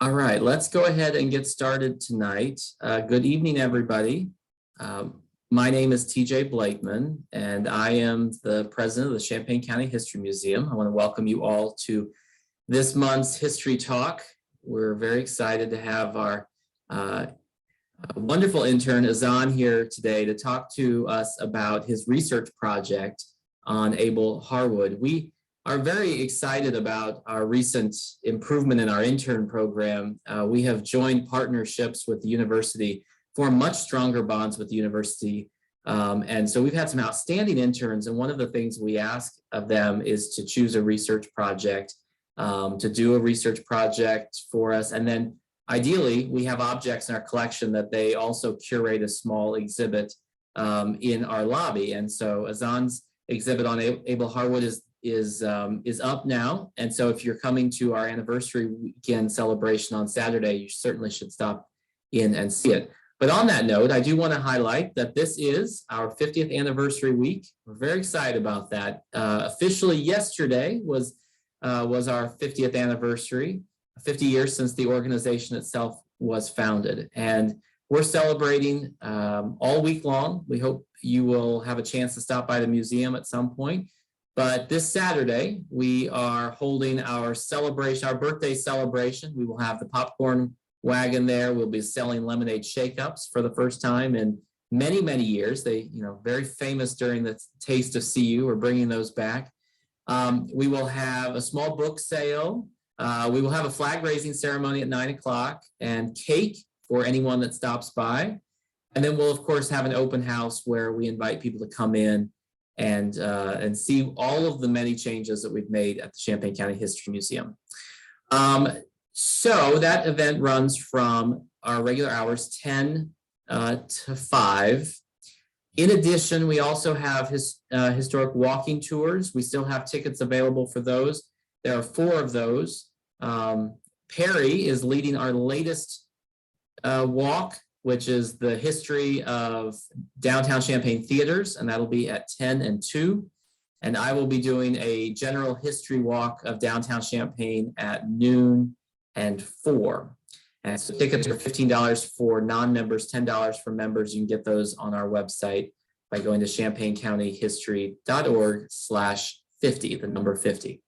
All right, let's go ahead and get started tonight. Good evening, everybody. My name is TJ Blakeman, and I am the president of the Champaign County History Museum. I want to welcome you all to this month's History Talk. We're very excited to have our wonderful intern, Azzan, here today to talk to us about his research project on Abel Harwood. We are very excited about our recent improvement in our intern program. We have joined partnerships with the university, formed much stronger bonds with the university. And so we've had some outstanding interns, and one of the things we ask of them is to choose a research project, to do a research project for us. And then ideally, we have objects in our collection that they also curate a small exhibit in our lobby. And so Azan's exhibit on Abel Harwood is up now, and so if you're coming to our anniversary weekend celebration on Saturday, you certainly should stop in and see it. But on that note, I do want to highlight that this is our 50th anniversary week. We're very excited about that. Officially yesterday was our 50th anniversary, 50 years since the organization itself was founded, and we're celebrating all week long. We hope you will have a chance to stop by the museum at some point. But this Saturday, we are holding our celebration, our birthday celebration. We will have the popcorn wagon there. We'll be selling lemonade shake-ups for the first time in many, many years. They, very famous during the Taste of CU. We're bringing those back. We will have a small book sale. We will have a flag raising ceremony at 9 o'clock and cake for anyone that stops by. And then we'll, of course, have an open house where we invite people to come in and see all of the many changes that we've made at the Champaign County History Museum. So that event runs from our regular hours, 10 to 5. In addition, we also have historic walking tours. We still have tickets available for those. There are 4 of those. Perry is leading our latest walk, which is the history of downtown Champaign theaters, and that'll be at 10 and 2. And I will be doing a general history walk of downtown Champaign at noon and 4. And so tickets are $15 for non-members, $10 for members. You can get those on our website by going to champaigncountyhistory.org/50, the number 50.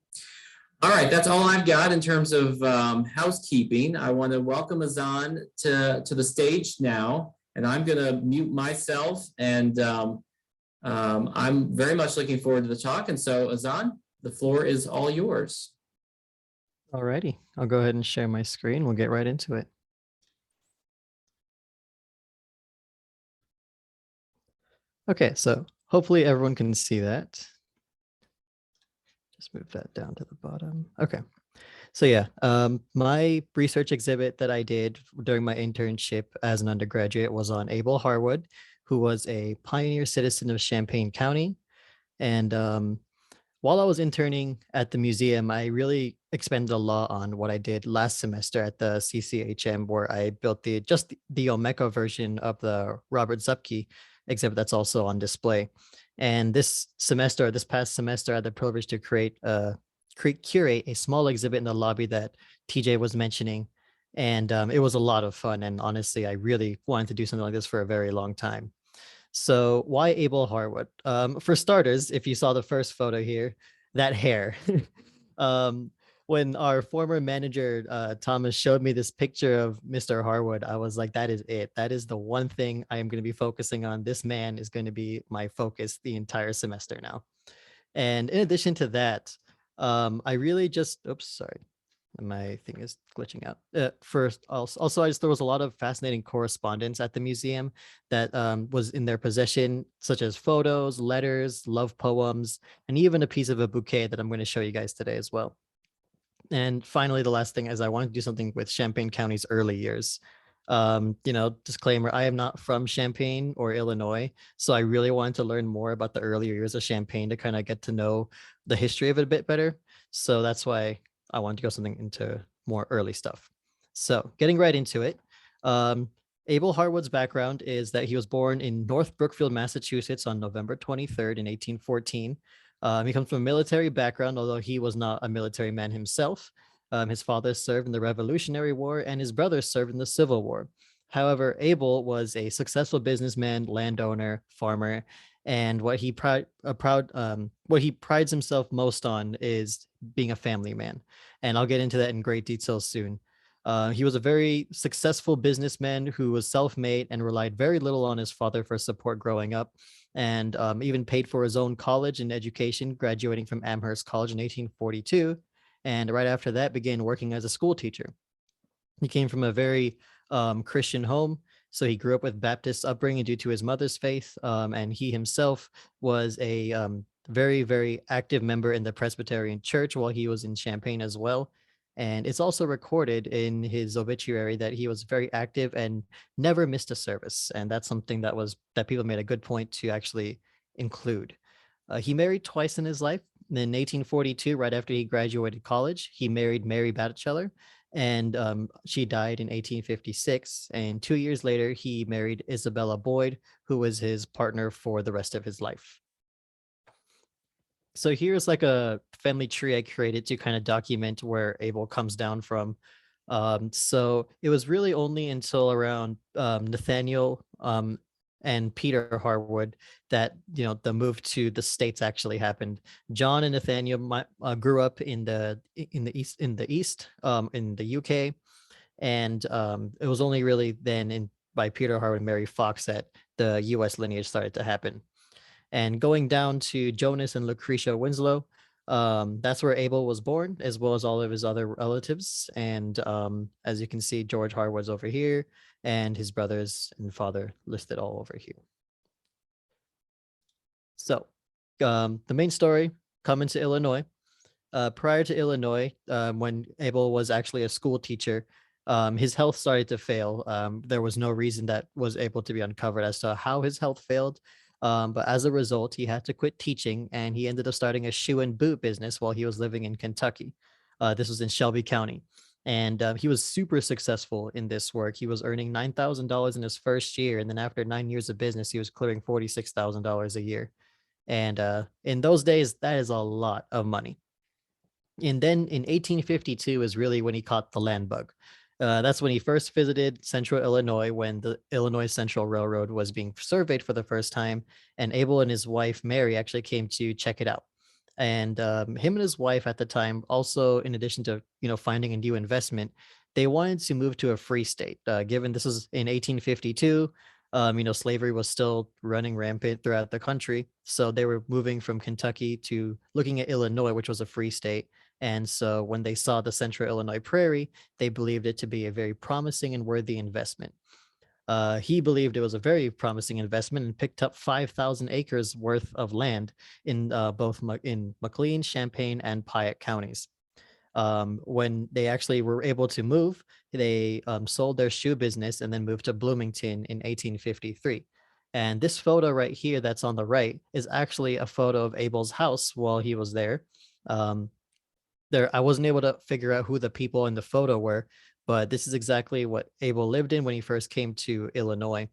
All right, that's all I've got in terms of housekeeping. I want to welcome Azzan to the stage now, and I'm going to mute myself, and I'm very much looking forward to the talk. And so, Azzan, the floor is all yours. All righty, I'll go ahead and share my screen. We'll get right into it. Okay, so hopefully everyone can see that. Just move that down to the bottom. Okay. So yeah, my research exhibit that I did during my internship as an undergraduate was on Abel Harwood, who was a pioneer citizen of Champaign County. And while I was interning at the museum, I really expended a lot on what I did last semester at the CCHM, where I built the Olmeca version of the Robert Zupke exhibit that's also on display. And this past semester, I had the privilege to curate a small exhibit in the lobby that TJ was mentioning. And it was a lot of fun. And honestly, I really wanted to do something like this for a very long time. So why Abel Harwood? For starters, if you saw the first photo here, that hair. When our former manager, Thomas, showed me this picture of Mr. Harwood, I was like, that is it. That is the one thing I am going to be focusing on. This man is going to be my focus the entire semester now. And in addition to that, I really just, oops, sorry. My thing is glitching out. First, also, there was a lot of fascinating correspondence at the museum that was in their possession, such as photos, letters, love poems, and even a piece of a bouquet that I'm going to show you guys today as well. And finally, the last thing is I wanted to do something with Champaign County's early years. Disclaimer, I am not from Champaign or Illinois, so I really wanted to learn more about the earlier years of Champaign to kind of get to know the history of it a bit better. So that's why I wanted to go something into more early stuff. So getting right into it, Abel Harwood's background is that he was born in North Brookfield, Massachusetts on November 23rd in 1814. He comes from a military background, although he was not a military man himself. His father served in the Revolutionary War, and his brother served in the Civil War. However, Abel was a successful businessman, landowner, farmer, and what he prides himself most on is being a family man. And I'll get into that in great detail soon. He was a very successful businessman who was self-made and relied very little on his father for support growing up, and even paid for his own college and education, graduating from Amherst College in 1842. And right after that, began working as a school teacher. He came from a very Christian home, so he grew up with Baptist upbringing due to his mother's faith, and he himself was a very, very active member in the Presbyterian Church while he was in Champaign as well. And it's also recorded in his obituary that he was very active and never missed a service, and that's something that people made a good point to actually include. He married twice in his life. In 1842, right after he graduated college, he married Mary Batchelor, and she died in 1856. And 2 years later, he married Isabella Boyd, who was his partner for the rest of his life. So here's like a family tree I created to kind of document where Abel comes down from. So it was really only until around Nathaniel and Peter Harwood that the move to the States actually happened. John and Nathaniel grew up in the east in the UK, and it was only really then by Peter Harwood and Mary Fox that the US lineage started to happen. And going down to Jonas and Lucretia Winslow, that's where Abel was born, as well as all of his other relatives. And as you can see, George Harwood's over here, and his brothers and father listed all over here. So the main story, coming to Illinois. Prior to Illinois, when Abel was actually a school teacher, his health started to fail. There was no reason that was able to be uncovered as to how his health failed. But as a result, he had to quit teaching, and he ended up starting a shoe and boot business while he was living in Kentucky. This was in Shelby County. And he was super successful in this work. He was earning $9,000 in his first year. And then after 9 years of business, he was clearing $46,000 a year. And in those days, that is a lot of money. And then in 1852 is really when he caught the land bug. That's when he first visited central Illinois, when the Illinois Central Railroad was being surveyed for the first time. And Abel and his wife, Mary, actually came to check it out. And him and his wife at the time, also in addition to finding a new investment, they wanted to move to a free state. Given this was in 1852, slavery was still running rampant throughout the country, so they were moving from Kentucky to looking at Illinois, which was a free state. And so when they saw the Central Illinois Prairie, they believed it to be a very promising and worthy investment. He believed it was a very promising investment and picked up 5,000 acres worth of land in both in McLean, Champaign, and Piatt counties. When they actually were able to move, they sold their shoe business and then moved to Bloomington in 1853. And this photo right here that's on the right is actually a photo of Abel's house while he was there. I wasn't able to figure out who the people in the photo were, but this is exactly what Abel lived in when he first came to Illinois.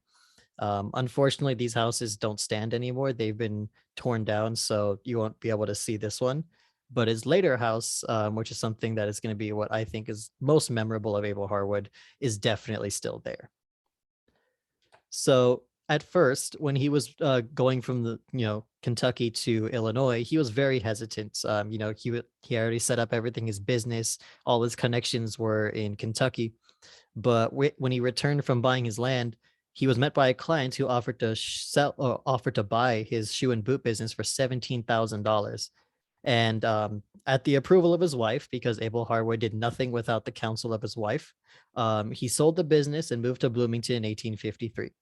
Unfortunately, these houses don't stand anymore. They've been torn down, so you won't be able to see this one. But his later house, which is something that is going to be what I think is most memorable of Abel Harwood, is definitely still there. So at first, when he was going from the Kentucky to Illinois, he was very hesitant. He already set up everything, his business, all his connections were in Kentucky. But when he returned from buying his land, he was met by a client who offered to buy his shoe and boot business for $17,000. And at the approval of his wife, because Abel Harwood did nothing without the counsel of his wife, he sold the business and moved to Bloomington in 1853.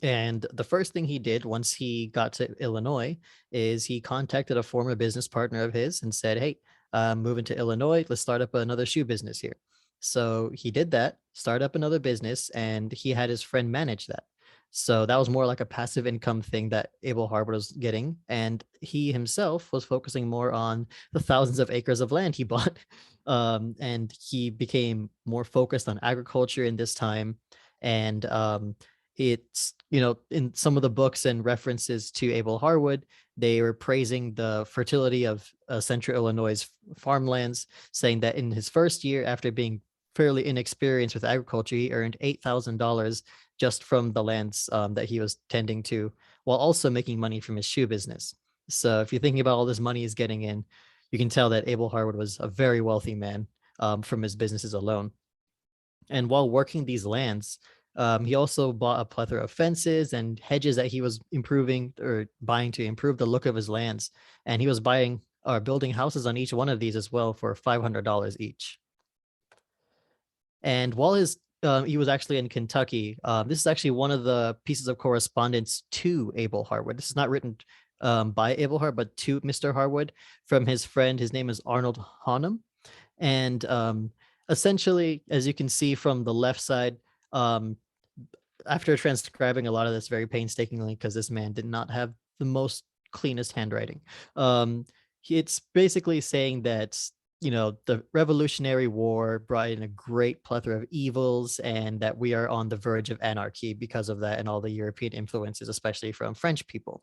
And the first thing he did once he got to Illinois is he contacted a former business partner of his and said, "Hey, I'm moving to Illinois. Let's start up another shoe business here." So he did that, start up another business, and he had his friend manage that. So that was more like a passive income thing that Abel Harwood was getting. And he himself was focusing more on the thousands of acres of land he bought. And he became more focused on agriculture in this time. And it's, in some of the books and references to Abel Harwood, They were praising the fertility of Central Illinois' farmlands, saying that in his first year, after being fairly inexperienced with agriculture, he earned $8,000 just from the lands that he was tending to, while also making money from his shoe business. So if you're thinking about all this money he's getting in, you can tell that Abel Harwood was a very wealthy man from his businesses alone. And while working these lands, he also bought a plethora of fences and hedges that he was improving or buying to improve the look of his lands. And he was buying or building houses on each one of these as well for $500 each. And while he was actually in Kentucky, this is actually one of the pieces of correspondence to Abel Harwood. This is not written by Abel Harwood, but to Mr. Harwood from his friend. His name is Arnold Honham. And essentially, as you can see from the left side, after transcribing a lot of this very painstakingly, because this man did not have the most cleanest handwriting, it's basically saying that, the Revolutionary War brought in a great plethora of evils and that we are on the verge of anarchy because of that and all the European influences, especially from French people.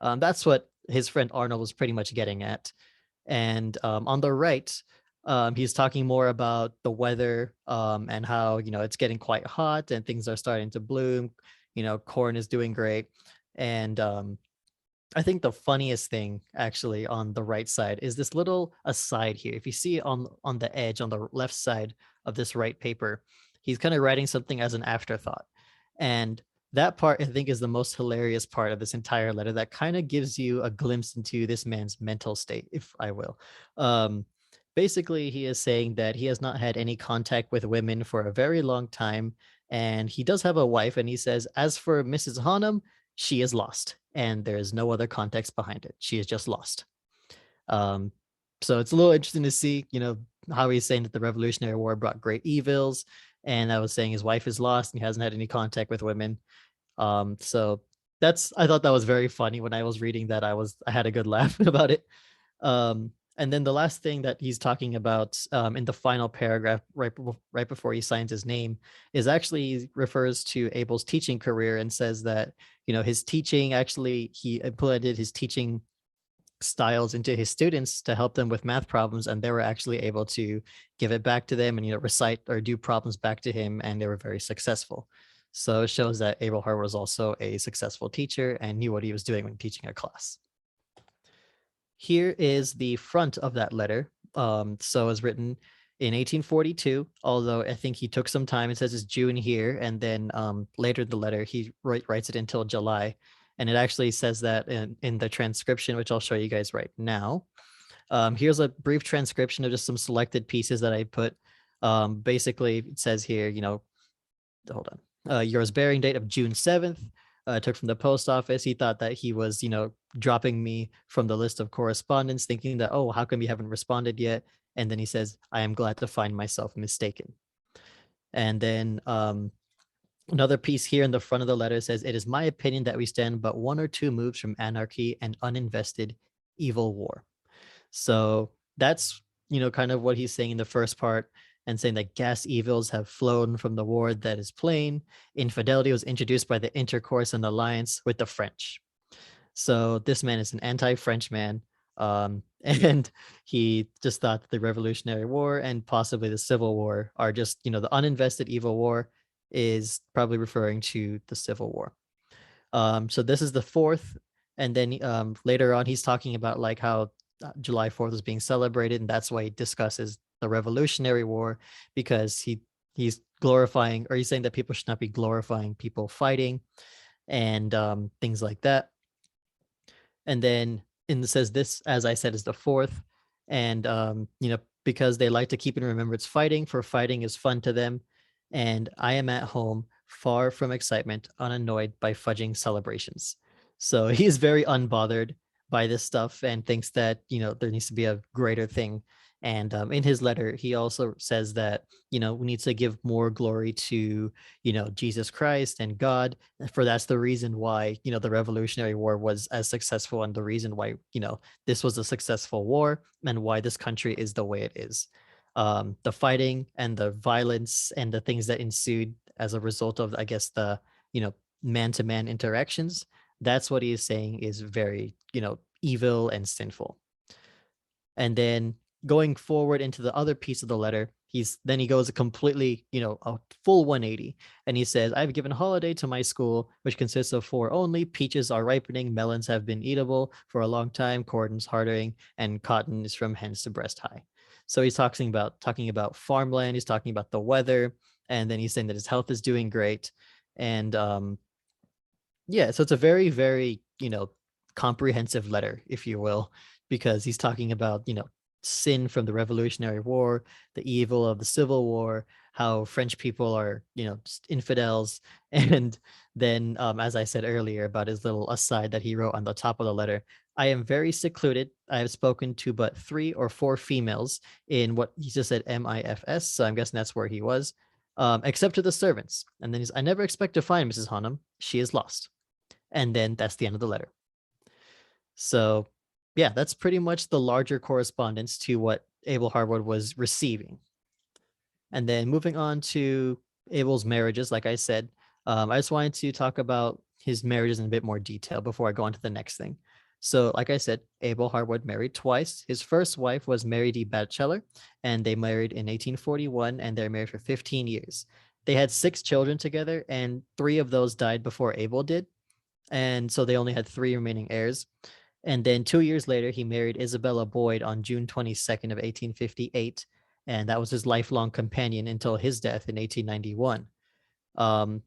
That's what his friend Arnold was pretty much getting at. And on the right, he's talking more about the weather and how, it's getting quite hot and things are starting to bloom. Corn is doing great. And I think the funniest thing actually on the right side is this little aside here. If you see on the edge on the left side of this right paper, he's kind of writing something as an afterthought. And that part I think is the most hilarious part of this entire letter that kind of gives you a glimpse into this man's mental state, if I will. Basically, he is saying that he has not had any contact with women for a very long time. And he does have a wife. And he says, as for Mrs. Honham, she is lost. And there is no other context behind it. She is just lost. So it's a little interesting to see, how he's saying that the Revolutionary War brought great evils. And I was saying his wife is lost and he hasn't had any contact with women. So I thought that was very funny. When I was reading that, I had a good laugh about it. And then the last thing that he's talking about in the final paragraph, right before he signs his name, is actually refers to Abel's teaching career and says that, his teaching, actually, he implemented his teaching styles into his students to help them with math problems, and they were actually able to give it back to them and, recite or do problems back to him, and they were very successful. So it shows that Abel Harwood was also a successful teacher and knew what he was doing when teaching a class. Here is the front of that letter. So it was written in 1842, although I think he took some time. It says it's June here, and then later in the letter, he writes it until July. And it actually says that in the transcription, which I'll show you guys right now. Here's a brief transcription of just some selected pieces that I put. Basically, it says here, hold on. Yours bearing date of June 7th. Took from the post office. He thought that he was, dropping me from the list of correspondence, thinking that, oh, how come you haven't responded yet? And then he says, I am glad to find myself mistaken. And then another piece here in the front of the letter says, it is my opinion that we stand but one or two moves from anarchy and uninvested evil war. So that's, kind of what he's saying in the first part, and saying that gas evils have flown from the war that is plain. Infidelity was introduced by the intercourse and alliance with the French. So this man is an anti-French man. And he just thought that the Revolutionary War and possibly the Civil War are just, the uninvested evil war is probably referring to the Civil War. So this is the fourth. And then later on, he's talking about like how July 4th is being celebrated. And that's why he discusses the Revolutionary War, because he's glorifying, or he's saying that people should not be glorifying people fighting and things like that. And then it says this, as I said, is the fourth. And, because they like to keep in remembrance fighting, for fighting is fun to them. And I am at home, far from excitement, unannoyed by fudging celebrations. So he is very unbothered by this stuff and thinks that, there needs to be a greater thing. And in his letter, he also says that, we need to give more glory to, Jesus Christ and God. For that's the reason why, the Revolutionary War was as successful, and the reason why, this was a successful war, and why this country is the way it is. The fighting and the violence and the things that ensued as a result of, I guess, the, man-to-man interactions That's what he is saying is very, evil and sinful. And then going forward into the other piece of the letter, he goes a completely, a full 180. And he says, I've given holiday to my school, which consists of 4 only. Peaches are ripening, melons have been eatable for a long time, corn's hardering, and cotton is from hens to breast high. So he's talking about farmland, he's talking about the weather, and then he's saying that his health is doing great. And yeah, so it's a very, very, comprehensive letter, if you will, because he's talking about, sin from the Revolutionary War, the evil of the Civil War, how French people are, just infidels. And then, as I said earlier, about his little aside that he wrote on the top of the letter, I am very secluded. I have spoken to but 3 or 4 females in what he just said, MIFS. So I'm guessing that's where he was, except to the servants. And then I never expect to find Mrs. Honham. She is lost. And then that's the end of the letter. So yeah, that's pretty much the larger correspondence to what Abel Harwood was receiving. And then moving on to Abel's marriages, like I said, I just wanted to talk about his marriages in a bit more detail before I go on to the next thing. So like I said, Abel Harwood married twice. His first wife was Mary D. Batchelor, and they married in 1841, and they're married for 15 years. They had 6 children together, and 3 of those died before Abel did. And so they only had 3 remaining heirs. And then 2 years later, he married Isabella Boyd on June 22nd of 1858, and that was his lifelong companion until his death in 1891.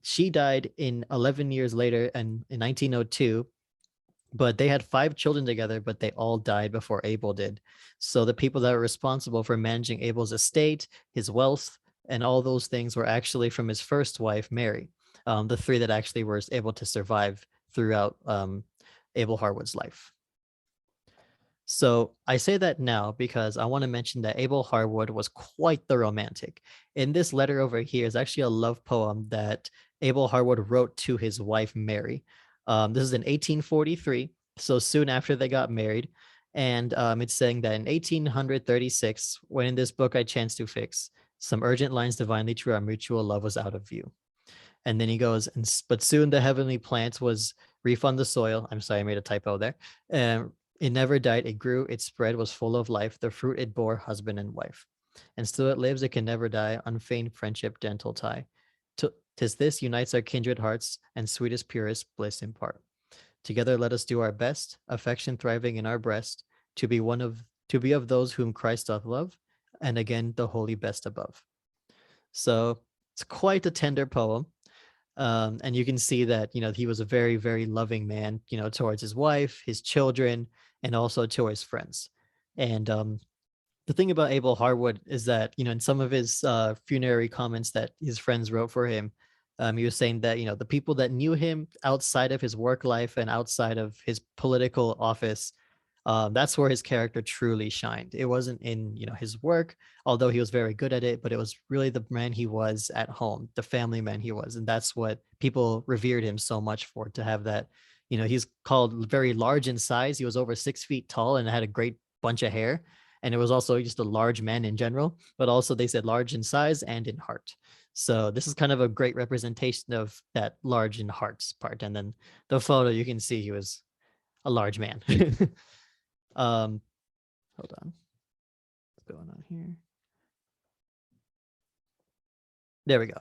She died in 11 years later in 1902, but they had 5 children together, but they all died before Abel did. So the people that were responsible for managing Abel's estate, his wealth, and all those things were actually from his first wife, Mary, the 3 that actually were able to survive throughout Abel Harwood's life. So I say that now because I want to mention that Abel Harwood was quite the romantic. In this letter over here is actually a love poem that Abel Harwood wrote to his wife, Mary. This is in 1843, so soon after they got married. And it's saying that in 1836, when in this book I chanced to fix, some urgent lines divinely true, our mutual love was out of view. And then he goes, but soon the heavenly plant was refund the soil. I'm sorry, I made a typo there. It never died, it grew, it spread, was full of life. The fruit it bore, husband and wife. And still it lives, it can never die, unfeigned friendship, dental tie. Tis this unites our kindred hearts, and sweetest, purest bliss impart. Together let us do our best, affection thriving in our breast, to be of those whom Christ doth love, and again the holy best above. So it's quite a tender poem. And you can see that, he was a very, very loving man, towards his wife, his children, and also to his friends. And the thing about Abel Harwood is that, in some of his funerary comments that his friends wrote for him, he was saying that, the people that knew him outside of his work life and outside of his political office, that's where his character truly shined. It wasn't in, his work, although he was very good at it, but it was really the man he was at home, the family man he was. And that's what people revered him so much for, to have that, he's called very large in size. He was over 6 feet tall and had a great bunch of hair. And it was also just a large man in general, but also they said large in size and in heart. So this is kind of a great representation of that large in hearts part. And then the photo, you can see he was a large man. Hold on. What's going on here? There we go.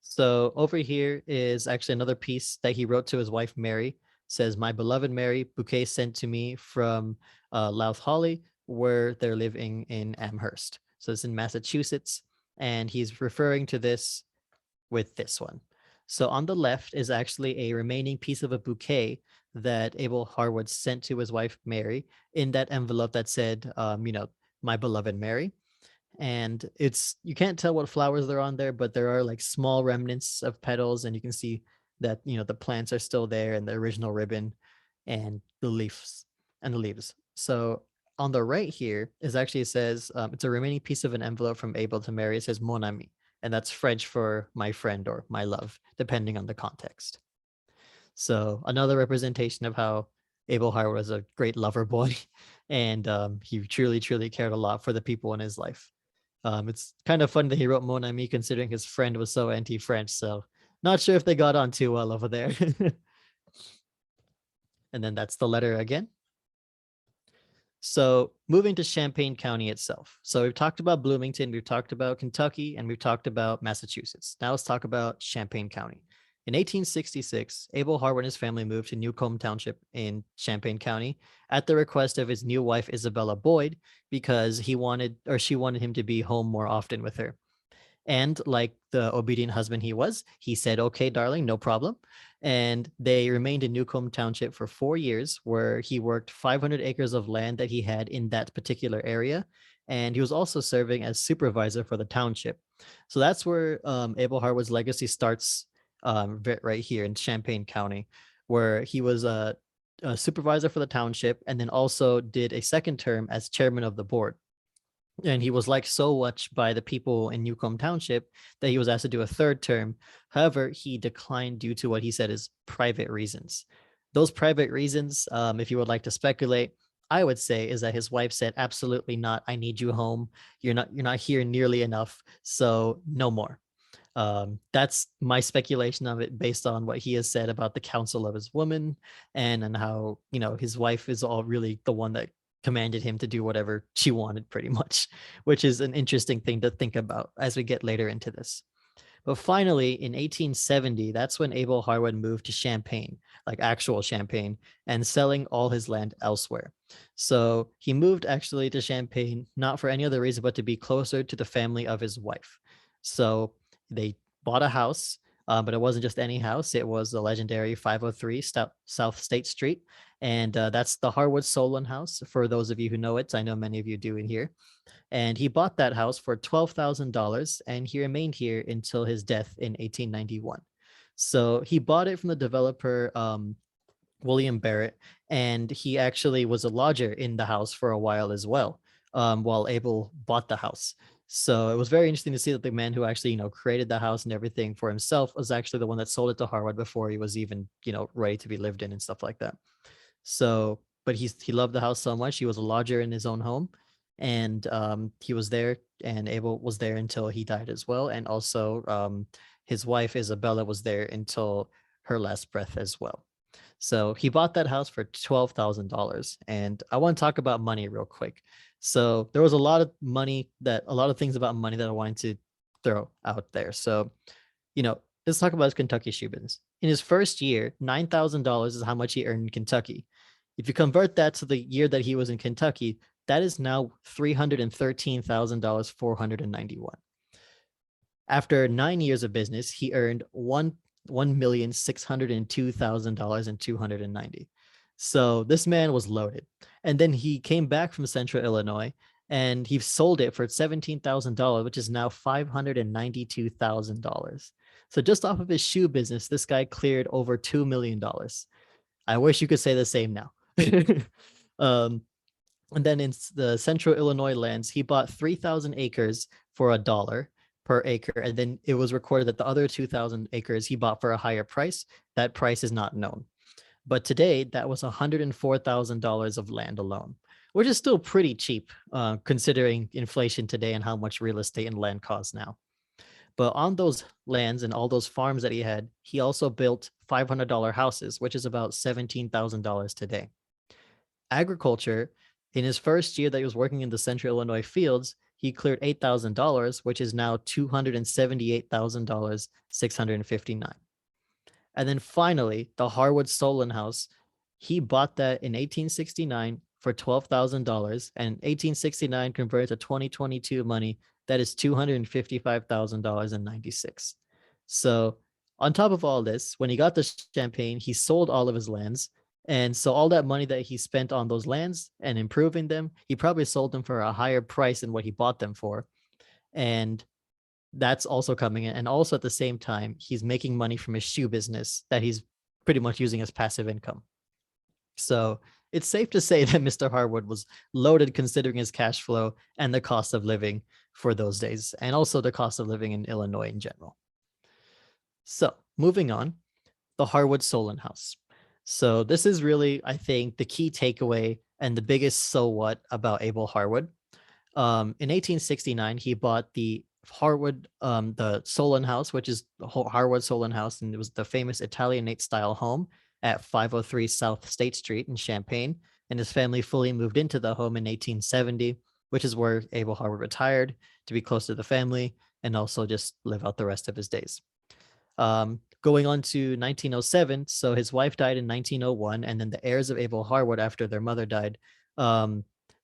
So over here is actually another piece that he wrote to his wife, Mary. It says, my beloved Mary, bouquet sent to me from Louth Holly, where they're living in Amherst. So it's in Massachusetts. And he's referring to this with this one. So on the left is actually a remaining piece of a bouquet that Abel Harwood sent to his wife, Mary, in that envelope that said, my beloved Mary. And you can't tell what flowers they're on there, but there are like small remnants of petals, and you can see that, the plants are still there, and the original ribbon and the leaves. So on the right here is actually, it says, it's a remaining piece of an envelope from Abel to Mary. It says mon ami, and that's French for my friend or my love, depending on the context. So another representation of how Abel Harwood was a great lover boy, and he truly, truly cared a lot for the people in his life. It's kind of funny that he wrote mon ami, considering his friend was so anti-French. So not sure if they got on too well over there. And then that's the letter again. So moving to Champaign County itself. So we've talked about Bloomington, we've talked about Kentucky, and we've talked about Massachusetts. Now let's talk about Champaign County. In 1866, Abel Harwood and his family moved to Newcomb Township in Champaign County at the request of his new wife, Isabella Boyd, because she wanted him to be home more often with her. And like the obedient husband he was, he said, okay, darling, no problem. And they remained in Newcomb Township for 4 years, where he worked 500 acres of land that he had in that particular area. And he was also serving as supervisor for the township. So that's where Abel Harwood's legacy starts, right here in Champaign County, where he was a supervisor for the township and then also did a second term as chairman of the board. And he was liked so much by the people in Newcomb Township that he was asked to do a third term. However, he declined due to what he said is private reasons. Those private reasons, if you would like to speculate, I would say is that his wife said, absolutely not. I need you home. You're not here nearly enough. So no more. That's my speculation of it based on what he has said about the counsel of his woman and how, his wife is all really the one that commanded him to do whatever she wanted pretty much, which is an interesting thing to think about as we get later into this. But finally, in 1870, that's when Abel Harwood moved to Champaign, like actual Champaign, and selling all his land elsewhere. So he moved actually to Champaign, not for any other reason, but to be closer to the family of his wife. So they bought a house, but it wasn't just any house. It was the legendary 503 South State Street. And that's the Harwood-Solon House. For those of you who know it, I know many of you do in here. And he bought that house for $12,000, and he remained here until his death in 1891. So he bought it from the developer, William Barrett, and he actually was a lodger in the house for a while as well, while Abel bought the house. So it was very interesting to see that the man who actually, created the house and everything for himself was actually the one that sold it to Harwood before he was even, ready to be lived in and stuff like that. So, but he loved the house so much. He was a lodger in his own home, and he was there, and Abel was there until he died as well. And also his wife, Isabella, was there until her last breath as well. So he bought that house for $12,000. And I want to talk about money real quick. So there was a lot of things about money that I wanted to throw out there. So, let's talk about his Kentucky shoe business. In his first year, $9,000 is how much he earned in Kentucky. If you convert that to the year that he was in Kentucky, that is now $313,000, 491. After 9 years of business, he earned $1,602,290. So this man was loaded. And then he came back from Central Illinois and he sold it for $17,000, which is now $592,000. So just off of his shoe business, this guy cleared over $2 million. I wish you could say the same now. And then in the Central Illinois lands, he bought 3,000 acres for $1 per acre. And then it was recorded that the other 2,000 acres he bought for a higher price. That price is not known. But today, that was $104,000 of land alone, which is still pretty cheap considering inflation today and how much real estate and land costs now. But on those lands and all those farms that he had, he also built $500 houses, which is about $17,000 today. Agriculture, in his first year that he was working in the Central Illinois fields, he cleared $8,000, which is now $278,000, 659. And then finally, the Harwood-Solon House, he bought that in 1869 for $12,000, and 1869 converted to 2022 money, that is $255,000.96. So on top of all this, when he got the Champaign, he sold all of his lands. And so all that money that he spent on those lands and improving them, he probably sold them for a higher price than what he bought them for. And that's also coming in. And also at the same time, he's making money from his shoe business that he's pretty much using as passive income. So it's safe to say that Mr. Harwood was loaded considering his cash flow and the cost of living for those days, and also the cost of living in Illinois in general. So moving on, the Harwood-Solon House. So this is really, I think, the key takeaway and the biggest so what about Abel Harwood. In 1869, he bought the Solon House, which is the Harwood-Solon House, and it was the famous Italianate style home. at 503 South State Street in Champaign, and his family fully moved into the home in 1870, which is where Abel Harwood retired to be close to the family and also just live out the rest of his days. Going on to 1907, so his wife died in 1901, and then the heirs of Abel Harwood, after their mother died,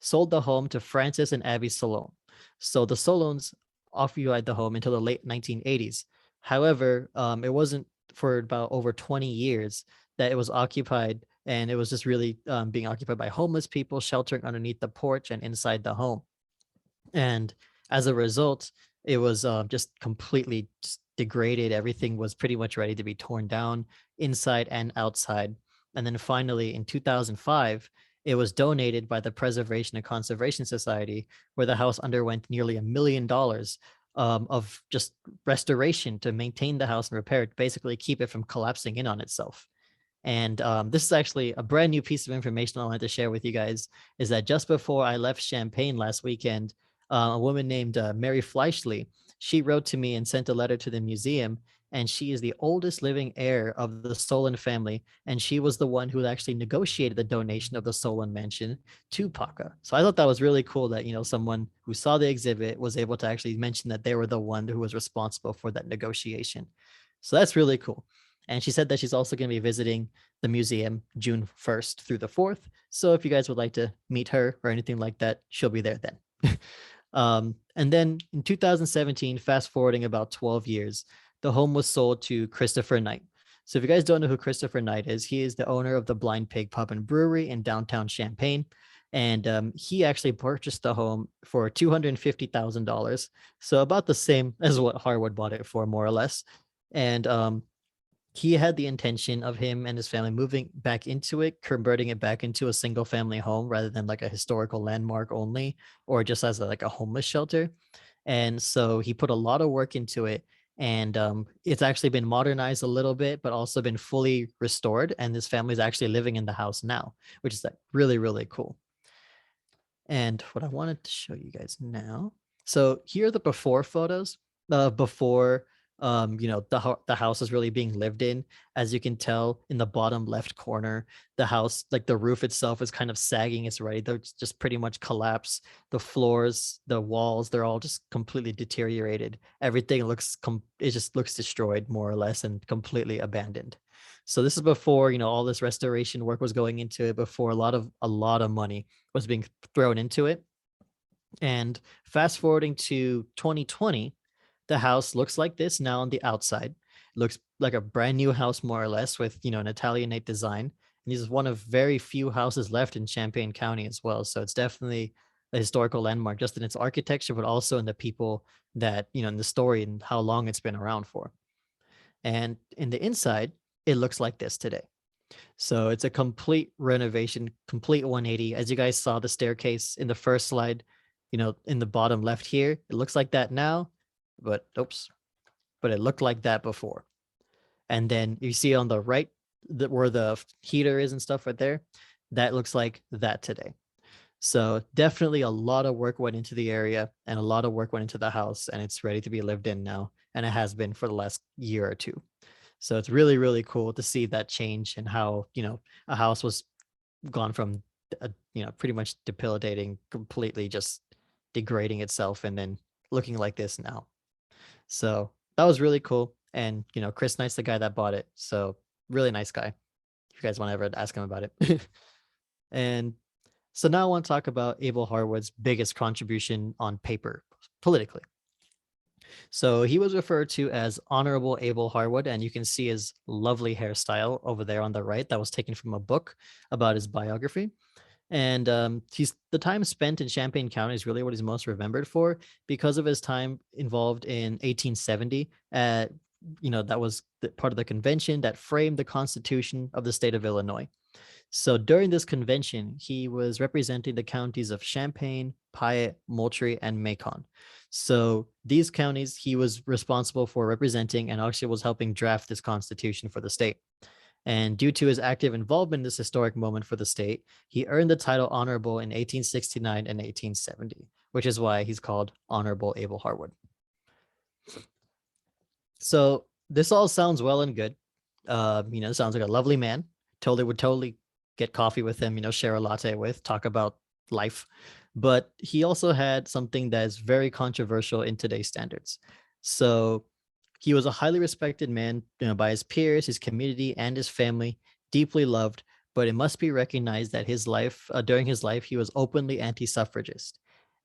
sold the home to Francis and Abby Solon. So the Solons occupied the home until the late 1980s. However, it wasn't for about over 20 years that it was occupied, and it was just really being occupied by homeless people sheltering underneath the porch and inside the home. And as a result, it was just completely just degraded. Everything was pretty much ready to be torn down inside and outside. And then finally, in 2005, it was donated by the Preservation and Conservation Society, where the house underwent nearly $1 million of just restoration to maintain the house and repair it, basically keep it from collapsing in on itself. And this is actually a brand new piece of information I wanted to share with you guys, is that just before I left Champaign last weekend, a woman named Mary Fleischley, she wrote to me and sent a letter to the museum, and she is the oldest living heir of the Solon family, and she was the one who actually negotiated the donation of the Solon mansion to Paca. So I thought that was really cool that, you know, someone who saw the exhibit was able to actually mention that they were the one who was responsible for that negotiation. So that's really cool. And she said that she's also going to be visiting the museum June 1st through the 4th. So if you guys would like to meet her or anything like that, she'll be there then. And then in 2017, fast forwarding about 12 years, the home was sold to Christopher Knight. So if you guys don't know who Christopher Knight is, he is the owner of the Blind Pig Pub and Brewery in downtown Champaign. And he actually purchased the home for $250,000. So about the same as what Harwood bought it for, more or less. And he had the intention of him and his family moving back into it, converting it back into a single family home rather than like a historical landmark only, or just as like a homeless shelter. And so he put a lot of work into it, and it's actually been modernized a little bit, but also been fully restored. And his family's actually living in the house now, which is like really, really cool. And what I wanted to show you guys now. So here are the before photos, before you know, the house is really being lived in. As you can tell in the bottom left corner, the house, like the roof itself, is kind of sagging. It's ready to just pretty much collapse. The floors, the walls, they're all just completely deteriorated. Everything looks it just looks destroyed, more or less, and completely abandoned. So this is before, you know, all this restoration work was going into it, before a lot of money was being thrown into it. And fast forwarding to 2020, the house looks like this now on the outside. It looks like a brand new house, more or less, with, you know, an Italianate design. And this is one of very few houses left in Champaign County as well. So it's definitely a historical landmark, just in its architecture, but also in the people that, you know, in the story and how long it's been around for. And in the inside, it looks like this today. So it's a complete renovation, complete 180. As you guys saw the staircase in the first slide, you know, in the bottom left here, it looks like that now. But it looked like that before. And then you see on the right where the heater is and stuff right there, that looks like that today. So definitely a lot of work went into the area, and a lot of work went into the house, and it's ready to be lived in now, and it has been for the last year or two. So it's really, really cool to see that change, and how, you know, a house was gone from you know, pretty much debilitating, completely just degrading itself, and then looking like this now. So that was really cool. And, you know, Chris Knight's the guy that bought it. So really nice guy. If you guys want to ever ask him about it. And so now I want to talk about Abel Harwood's biggest contribution on paper politically. So he was referred to as Honorable Abel Harwood, and you can see his lovely hairstyle over there on the right. That was taken from a book about his biography. And the time spent in Champaign County is really what he's most remembered for, because of his time involved in 1870. You know, that was part of the convention that framed the Constitution of the state of Illinois. So during this convention, he was representing the counties of Champaign, Piatt, Moultrie, and Macon. So these counties he was responsible for representing, and actually was helping draft this constitution for the state. And due to his active involvement in this historic moment for the state, he earned the title Honorable in 1869 and 1870, which is why he's called Honorable Abel Harwood. So this all sounds well and good. You know, sounds like a lovely man. would totally get coffee with him, share a latte with, talk about life. But he also had something that is very controversial in today's standards. So he was a highly respected man, by his peers, his community, and his family, deeply loved. But it must be recognized that during his life, he was openly anti-suffragist.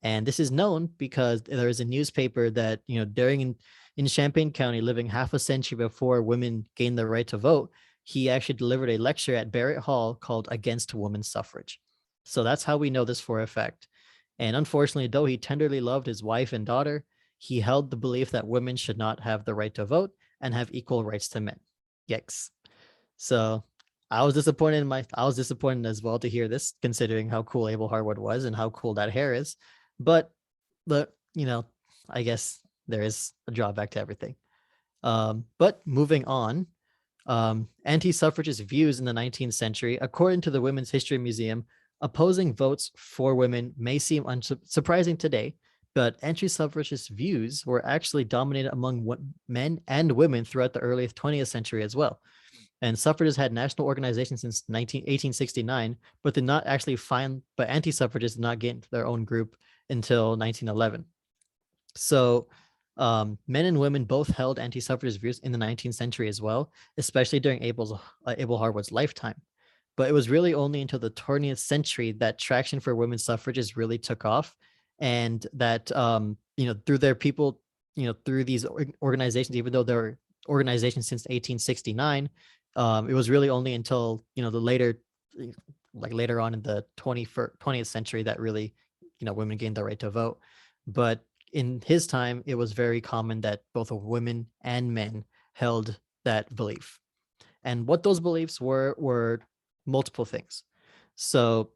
And this is known because there is a newspaper that, in Champaign County, living half a century before women gained the right to vote, he actually delivered a lecture at Barrett Hall called Against Women's Suffrage. So that's how we know this for a fact. And unfortunately, though he tenderly loved his wife and daughter, he held the belief that women should not have the right to vote and have equal rights to men. Yikes. So I was disappointed as well to hear this, considering how cool Abel Harwood was and how cool that hair is. But I guess there is a drawback to everything. But moving on, anti-suffragist views in the 19th century, according to the Women's History Museum, opposing votes for women may seem unsurprising today, but anti-suffragist views were actually dominated among men and women throughout the early 20th century as well. And suffragists had national organizations since 1869, but anti-suffragists did not get their own group until 1911. So men and women both held anti-suffragist views in the 19th century as well, especially during Abel Harwood's lifetime. But it was really only until the 20th century that traction for women's suffrages really took off, and that through their people, through these organizations, even though there were organizations since 1869, it was really only until later on in the 20th century that really women gained the right to vote. But in his time, it was very common that both women and men held that belief. And what those beliefs were multiple things. So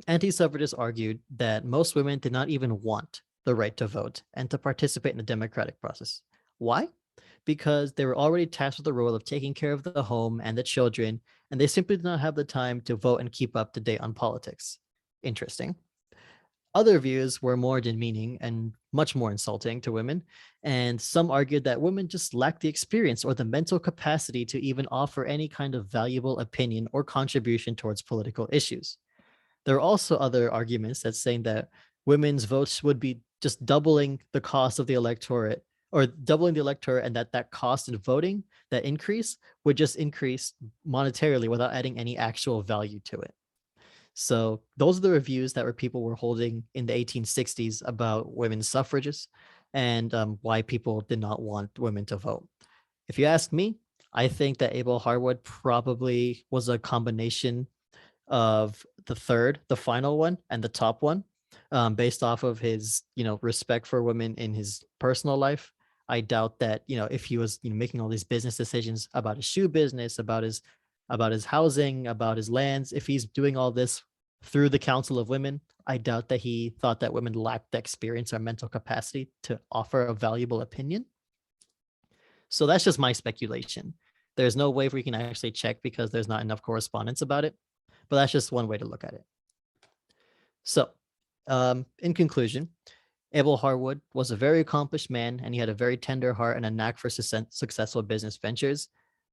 anti-suffragists argued that most women did not even want the right to vote and to participate in the democratic process. Why? Because they were already tasked with the role of taking care of the home and the children, and they simply did not have the time to vote and keep up to date on politics. Interesting. Other views were more demeaning and much more insulting to women, and some argued that women just lacked the experience or the mental capacity to even offer any kind of valuable opinion or contribution towards political issues. There are also other arguments that saying that women's votes would be just doubling the cost of the electorate, or doubling the electorate, and that cost in voting, that increase, would just increase monetarily without adding any actual value to it. So those are the reviews that people were holding in the 1860s about women's suffrages and why people did not want women to vote. If you ask me, I think that Abel Harwood probably was a combination of the final one, and the top one, based off of his, respect for women in his personal life. I doubt that, if he was making all these business decisions about his shoe business, about his housing, about his lands, if he's doing all this through the Council of Women, I doubt that he thought that women lacked the experience or mental capacity to offer a valuable opinion. So that's just my speculation. There's no way we can actually check because there's not enough correspondence about it, but that's just one way to look at it. So, in conclusion, Abel Harwood was a very accomplished man, and he had a very tender heart and a knack for successful business ventures.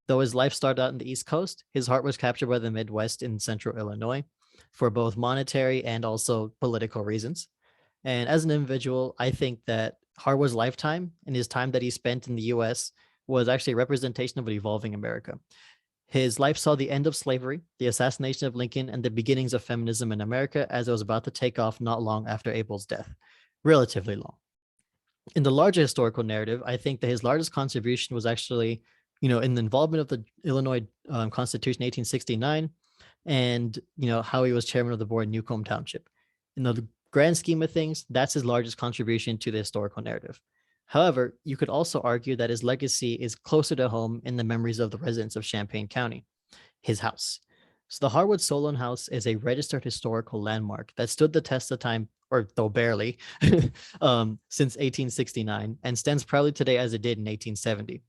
Though his life started out in the East Coast, his heart was captured by the Midwest in central Illinois for both monetary and also political reasons. And as an individual, I think that Harwood's lifetime and his time that he spent in the US was actually a representation of an evolving America. His life saw the end of slavery, the assassination of Lincoln, and the beginnings of feminism in America as it was about to take off not long after Abel's death. Relatively long. In the larger historical narrative, I think that his largest contribution was actually, in the involvement of the Illinois Constitution 1869, and, how he was chairman of the board in Newcomb Township. In the grand scheme of things, that's his largest contribution to the historical narrative. However, you could also argue that his legacy is closer to home in the memories of the residents of Champaign County, his house. So the Harwood-Solon House is a registered historical landmark that stood the test of time, or though barely, since 1869, and stands proudly today as it did in 1870.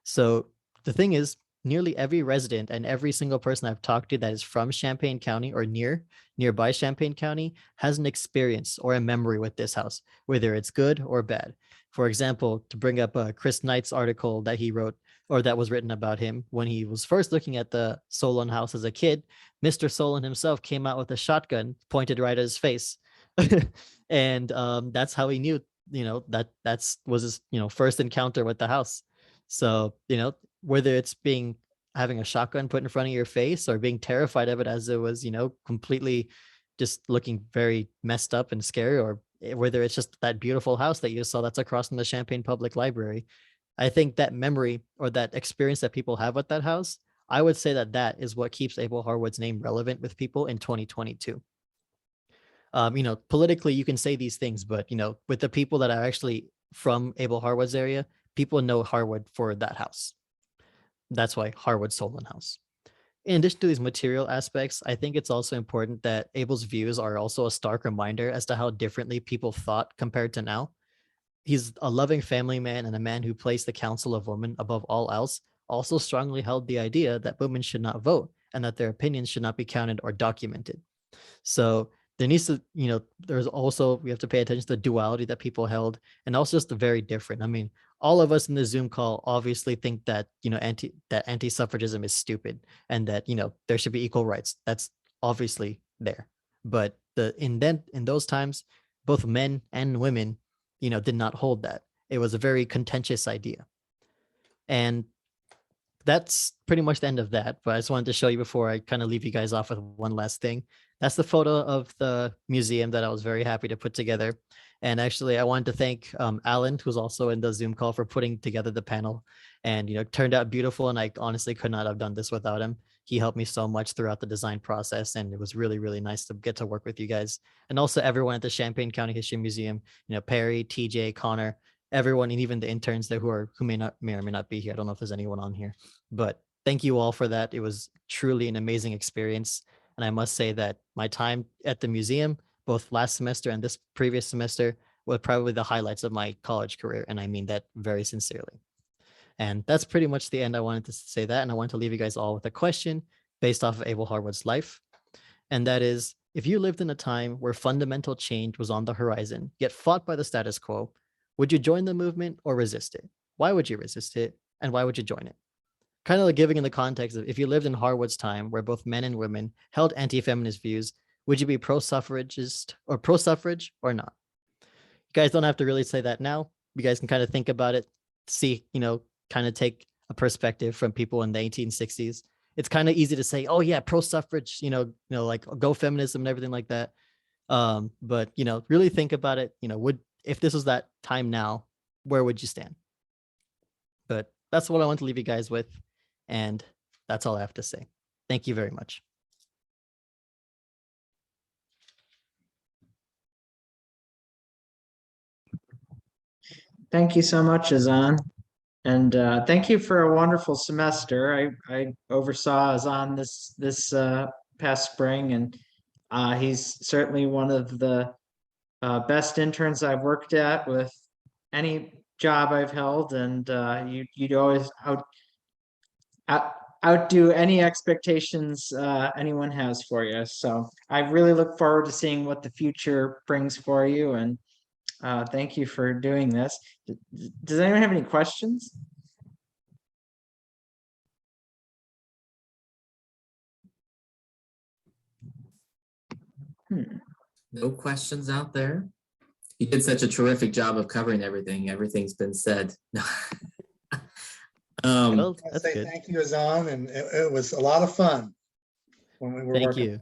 So the thing is, nearly every resident and every single person I've talked to that is from Champaign County or nearby Champaign County has an experience or a memory with this house, whether it's good or bad. For example, to bring up Chris Knight's article that he wrote or that was written about him when he was first looking at the Solon house as a kid. Mr. Solon himself came out with a shotgun pointed right at his face. And that's how he knew, that's was his, first encounter with the house. So, whether it's having a shotgun put in front of your face or being terrified of it as it was, completely just looking very messed up and scary, or whether it's just that beautiful house that you saw that's across from the Champaign Public Library. I think that memory or that experience that people have with that house, I would say that is what keeps Abel Harwood's name relevant with people in 2022. Politically, you can say these things, but, with the people that are actually from Abel Harwood's area, people know Harwood for that house. That's why Harwood-Solon House. In addition to these material aspects, I think it's also important that Abel's views are also a stark reminder as to how differently people thought compared to now. He's a loving family man and a man who placed the Council of Women above all else, also strongly held the idea that women should not vote and that their opinions should not be counted or documented. So there needs to, there's also, we have to pay attention to the duality that people held, and also just the very different. I mean, all of us in the Zoom call obviously think that, anti-suffragism is stupid and that, there should be equal rights. That's obviously there. But in those times, both men and women, did not hold that. It was a very contentious idea. And that's pretty much the end of that. But I just wanted to show you before I kind of leave you guys off with one last thing. That's the photo of the museum that I was very happy to put together. And actually, I wanted to thank Alan, who's also in the Zoom call, for putting together the panel. And, it turned out beautiful. And I honestly could not have done this without him. He helped me so much throughout the design process. And it was really, really nice to get to work with you guys. And also everyone at the Champaign County History Museum, Perry, TJ, Connor, everyone, and even the interns there who may or may not be here. I don't know if there's anyone on here, but thank you all for that. It was truly an amazing experience. And I must say that my time at the museum, both last semester and this previous semester, were probably the highlights of my college career. And I mean that very sincerely. And that's pretty much the end. I wanted to say that. And I want to leave you guys all with a question based off of Abel Harwood's life. And that is, if you lived in a time where fundamental change was on the horizon, yet fought by the status quo, would you join the movement or resist it? Why would you resist it? And why would you join it? Kind of like giving in the context of, if you lived in Harwood's time where both men and women held anti-feminist views, would you be pro-suffragist or pro-suffrage or not? You guys don't have to really say that now. You guys can kind of think about it, see, kind of take a perspective from people in the 1860s. It's kind of easy to say, oh yeah, pro-suffrage, like go feminism and everything like that. But, really think about it, if this was that time now, where would you stand? But that's what I want to leave you guys with. And that's all I have to say. Thank you very much. Thank you so much, Azaan. And thank you for a wonderful semester. I oversaw Azaan this past spring, and he's certainly one of the best interns I've worked at with any job I've held, and you'd always outdo any expectations anyone has for you. So I really look forward to seeing what the future brings for you, and thank you for doing this. Does anyone have any questions? No questions out there? You did such a terrific job of covering everything. Everything's been said. Well, I that's say good. thank you, Azaan, and it was a lot of fun when we were Thank working. you.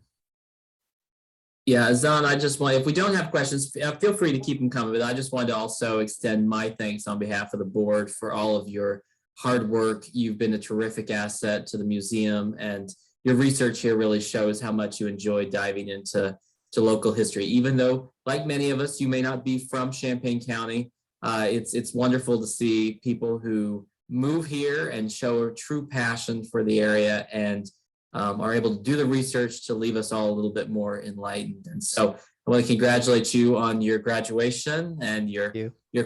Yeah, Azan, I just want, if we don't have questions, feel free to keep them coming, but I just wanted to also extend my thanks on behalf of the board for all of your hard work. You've been a terrific asset to the museum, and your research here really shows how much you enjoy diving into local history. Even though, like many of us, you may not be from Champaign County, it's wonderful to see people who move here and show a true passion for the area and are able to do the research to leave us all a little bit more enlightened. And so I want to congratulate you on your graduation and your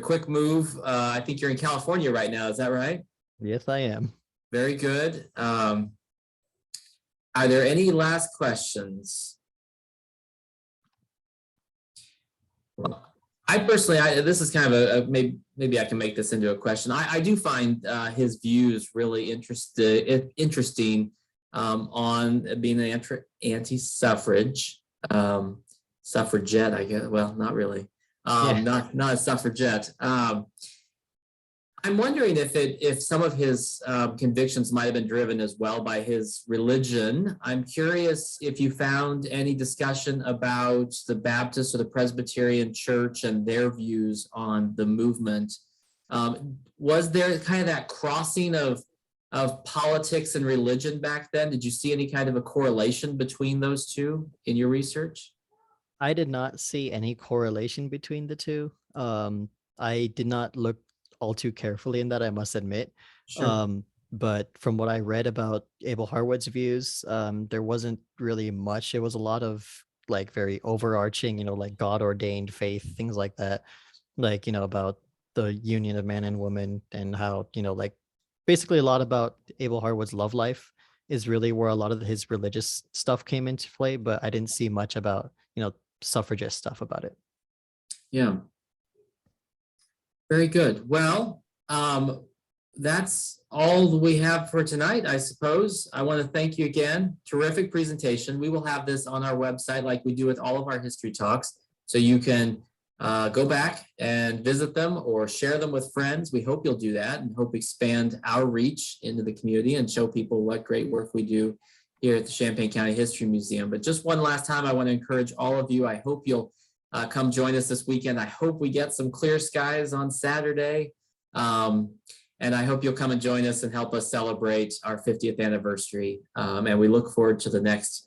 quick move. I think you're in California right now. Is that right? Yes, I am. Very good. Are there any last questions? Well, I personally, this is kind of maybe I can make this into a question. I do find his views really interesting on being an anti-suffrage, suffragette, I guess. Well, not really, not a suffragette. I'm wondering if some of his convictions might have been driven as well by his religion. I'm curious if you found any discussion about the Baptist or the Presbyterian Church and their views on the movement. Was there kind of that crossing of politics and religion back then? Did you see any kind of a correlation between those two in your research? I did not see any correlation between the two. I did not look all too carefully in that, I must admit. Sure. But from what I read about Abel Harwood's views, there wasn't really much. It was a lot of like very overarching, like God ordained faith, things like that. Like, about the union of man and woman and how, like basically a lot about Abel Harwood's love life is really where a lot of his religious stuff came into play, but I didn't see much about, suffragist stuff about it. Yeah. Very good. Well, that's all we have for tonight, I suppose. I want to thank you again. Terrific presentation. We will have this on our website like we do with all of our history talks. So you can go back and visit them or share them with friends. We hope you'll do that and hope expand our reach into the community and show people what great work we do here at the Champaign County History Museum. But just one last time, I want to encourage all of you. I hope you'll come join us this weekend. I hope we get some clear skies on Saturday. And I hope you'll come and join us and help us celebrate our 50th anniversary. And we look forward to the next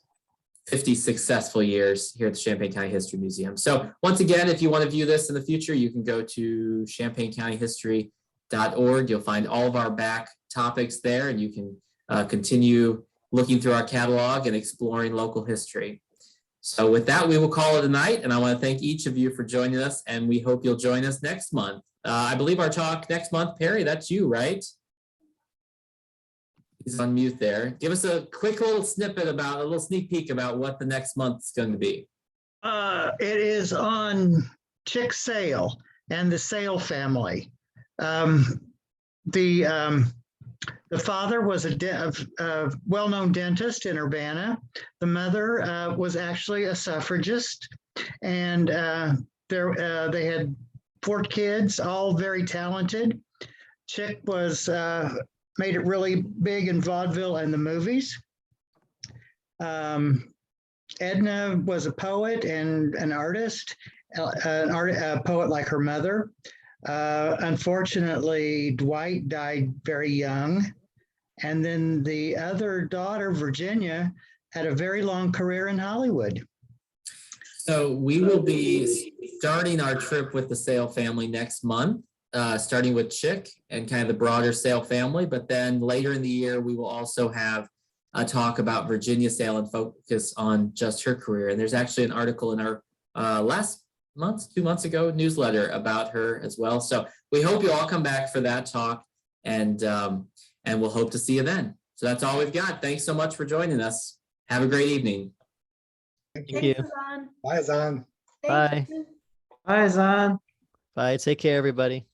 50 successful years here at the Champaign County History Museum. So once again, if you want to view this in the future, you can go to champaigncountyhistory.org. You'll find all of our back topics there, and you can continue looking through our catalog and exploring local history. So with that, we will call it a night, and I want to thank each of you for joining us, and we hope you'll join us next month. I believe our talk next month, Perry, that's you, right? He's on mute there. Give us a quick little snippet a little sneak peek about what the next month's going to be. It is on Chick Sale and the Sale family. The father was a well-known dentist in Urbana. The mother was actually a suffragist, and they had 4 kids, all very talented. Chick was made it really big in vaudeville and the movies. Edna was a poet and an artist, a poet like her mother. Unfortunately, Dwight died very young. And then the other daughter, Virginia, had a very long career in Hollywood. So we will be starting our trip with the Sale family next month, starting with Chick and kind of the broader Sale family. But then later in the year, we will also have a talk about Virginia Sale and focus on just her career. And there's actually an article in our last month, 2 months ago, newsletter about her as well. So we hope you all come back for that talk, and we'll hope to see you then. So that's all we've got. Thanks so much for joining us. Have a great evening. Thank Thank you. you. Azaan. Bye, Azan. Bye. Hi, Azan. Bye. Take care, everybody.